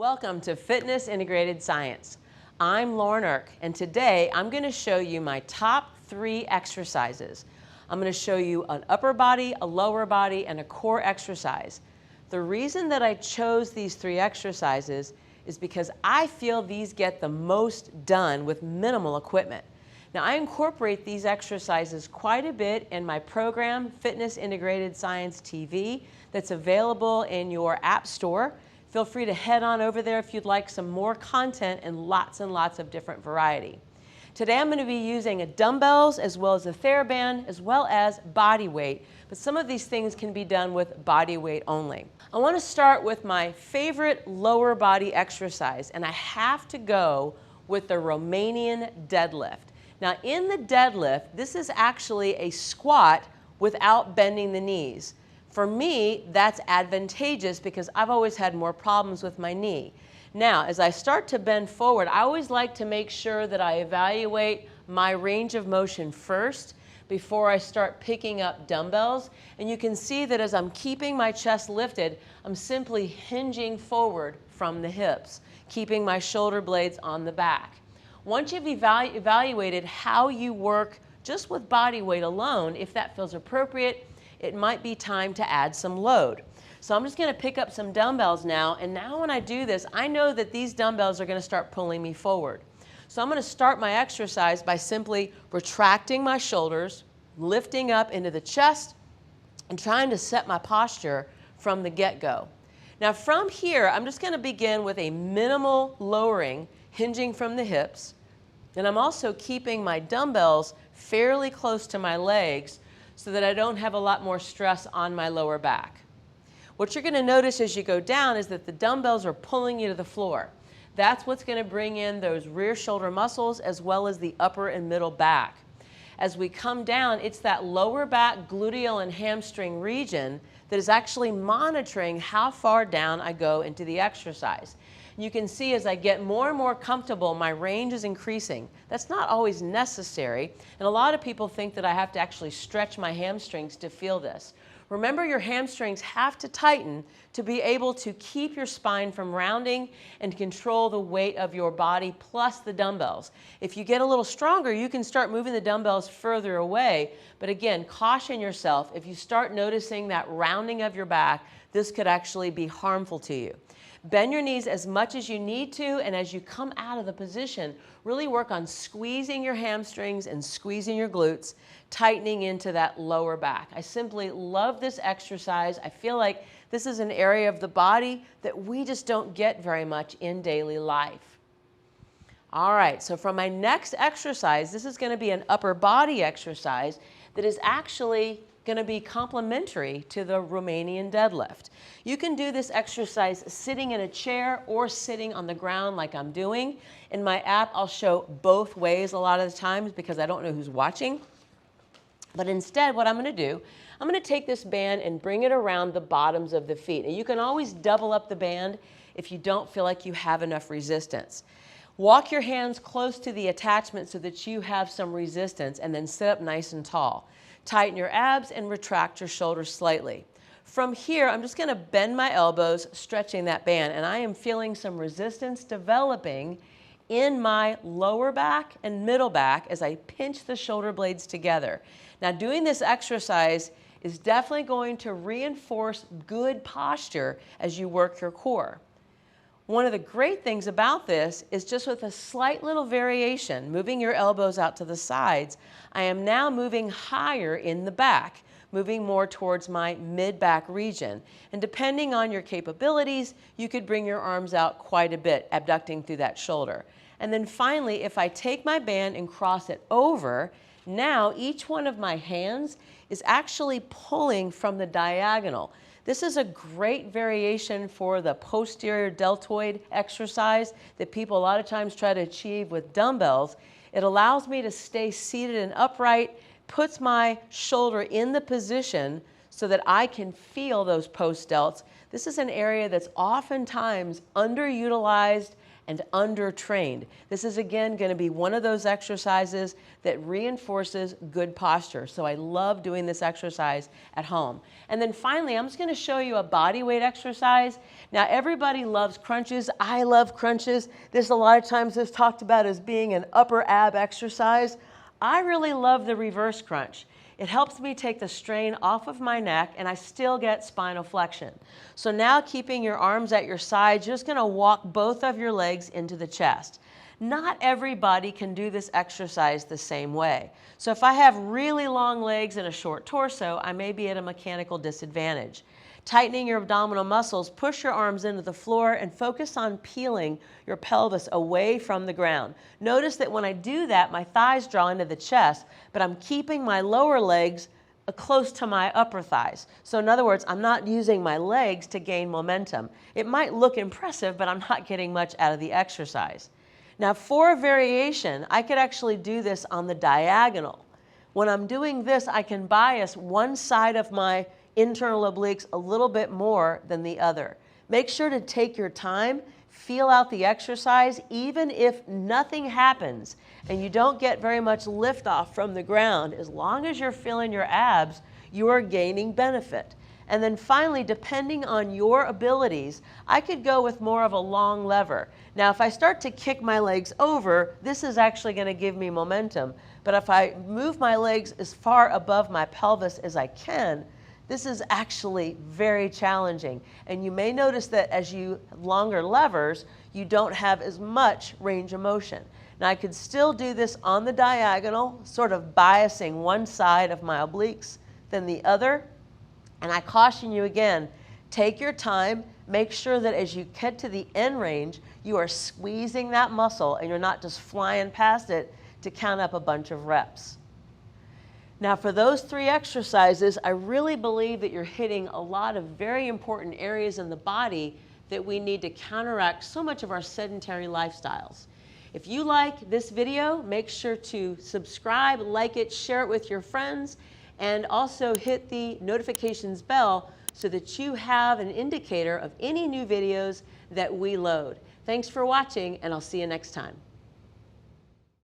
Welcome to Fitness Integrated Science. I'm Eirk, and today I'm going to show you my top 3 exercises. I'm going to show you an upper body, a lower body, and a core exercise. The reason that I chose these 3 exercises is because I feel these get the most done with minimal equipment. Now, I incorporate these exercises quite a bit in my program, Fitness Integrated Science TV, that's available in your app store. Feel free to head on over there if you'd like some more content and lots of different variety. Today I'm going to be using dumbbells as well as a TheraBand as well as body weight, but some of these things can be done with body weight only. I want to start with my favorite lower body exercise, and I have to go with the Romanian deadlift. Now in the deadlift, this is actually a squat without bending the knees. For me, that's advantageous because I've always had more problems with my knee. Now, as I start to bend forward, I always like to make sure that I evaluate my range of motion first before I start picking up dumbbells. And you can see that as I'm keeping my chest lifted, I'm simply hinging forward from the hips, keeping my shoulder blades on the back. Once you've evaluated how you work just with body weight alone, if that feels appropriate, it might be time to add some load. So I'm just going to pick up some dumbbells now, and now when I do this, I know that these dumbbells are going to start pulling me forward. So I'm going to start my exercise by simply retracting my shoulders, lifting up into the chest, and trying to set my posture from the get-go. Now from here, I'm just going to begin with a minimal lowering, hinging from the hips, and I'm also keeping my dumbbells fairly close to my legs so that I don't have a lot more stress on my lower back. What you're going to notice as you go down is that the dumbbells are pulling you to the floor. That's what's going to bring in those rear shoulder muscles as well as the upper and middle back. As we come down, it's that lower back gluteal and hamstring region that is actually monitoring how far down I go into the exercise. You can see as I get more and more comfortable, my range is increasing. That's not always necessary, and a lot of people think that I have to actually stretch my hamstrings to feel this. Remember, your hamstrings have to tighten to be able to keep your spine from rounding and control the weight of your body plus the dumbbells. If you get a little stronger, you can start moving the dumbbells further away, but again, caution yourself. If you start noticing that rounding of your back, this could actually be harmful to you. Bend your knees as much as you need to, and as you come out of the position, really work on squeezing your hamstrings and squeezing your glutes, tightening into that lower back. I simply love this exercise. I feel like this is an area of the body that we just don't get very much in daily life. All right, so for my next exercise, this is going to be an upper body exercise that is actually going to be complementary to the Romanian deadlift. You can do this exercise sitting in a chair or sitting on the ground like I'm doing. In my app, I'll show both ways a lot of the times because I don't know who's watching. But instead, what I'm going to do, I'm going to take this band and bring it around the bottoms of the feet. And you can always double up the band if you don't feel like you have enough resistance. Walk your hands close to the attachment so that you have some resistance, and then sit up nice and tall. Tighten your abs and retract your shoulders slightly. From here, I'm just going to bend my elbows, stretching that band, and I am feeling some resistance developing in my lower back and middle back as I pinch the shoulder blades together. Now, doing this exercise is definitely going to reinforce good posture as you work your core. One of the great things about this is just with a slight little variation, moving your elbows out to the sides, I am now moving higher in the back, moving more towards my mid-back region. And depending on your capabilities, you could bring your arms out quite a bit, abducting through that shoulder. And then finally, if I take my band and cross it over, now each one of my hands is actually pulling from the diagonal. This is a great variation for the posterior deltoid exercise that people a lot of times try to achieve with dumbbells. It allows me to stay seated and upright, puts my shoulder in the position so that I can feel those post delts. This is an area that's oftentimes underutilized and undertrained. This is again going to be one of those exercises that reinforces good posture. So I love doing this exercise at home. And then finally, I'm just going to show you a body weight exercise. Now everybody loves crunches. I love crunches. This a lot of times is talked about as being an upper ab exercise. I really love the reverse crunch. It helps me take the strain off of my neck and I still get spinal flexion. So now keeping your arms at your sides, you're just going to walk both of your legs into the chest. Not everybody can do this exercise the same way. So if I have really long legs and a short torso, I may be at a mechanical disadvantage. Tightening your abdominal muscles, push your arms into the floor and focus on peeling your pelvis away from the ground. Notice that when I do that, my thighs draw into the chest, but I'm keeping my lower legs close to my upper thighs. So in other words, I'm not using my legs to gain momentum. It might look impressive, but I'm not getting much out of the exercise. Now for a variation, I could actually do this on the diagonal. When I'm doing this, I can bias one side of my internal obliques a little bit more than the other. Make sure to take your time, feel out the exercise, even if nothing happens and you don't get very much lift off from the ground. As long as you're feeling your abs, you are gaining benefit. And then finally, depending on your abilities, I could go with more of a long lever. Now, if I start to kick my legs over, this is actually going to give me momentum. But if I move my legs as far above my pelvis as I can, this is actually very challenging. And you may notice that as you have longer levers, you don't have as much range of motion. Now I could still do this on the diagonal, sort of biasing one side of my obliques than the other. And I caution you again, take your time, make sure that as you get to the end range, you are squeezing that muscle and you're not just flying past it to count up a bunch of reps. Now for those 3 exercises, I really believe that you're hitting a lot of very important areas in the body that we need to counteract so much of our sedentary lifestyles. If you like this video, make sure to subscribe, like it, share it with your friends, and also hit the notifications bell so that you have an indicator of any new videos that we load. Thanks for watching, and I'll see you next time.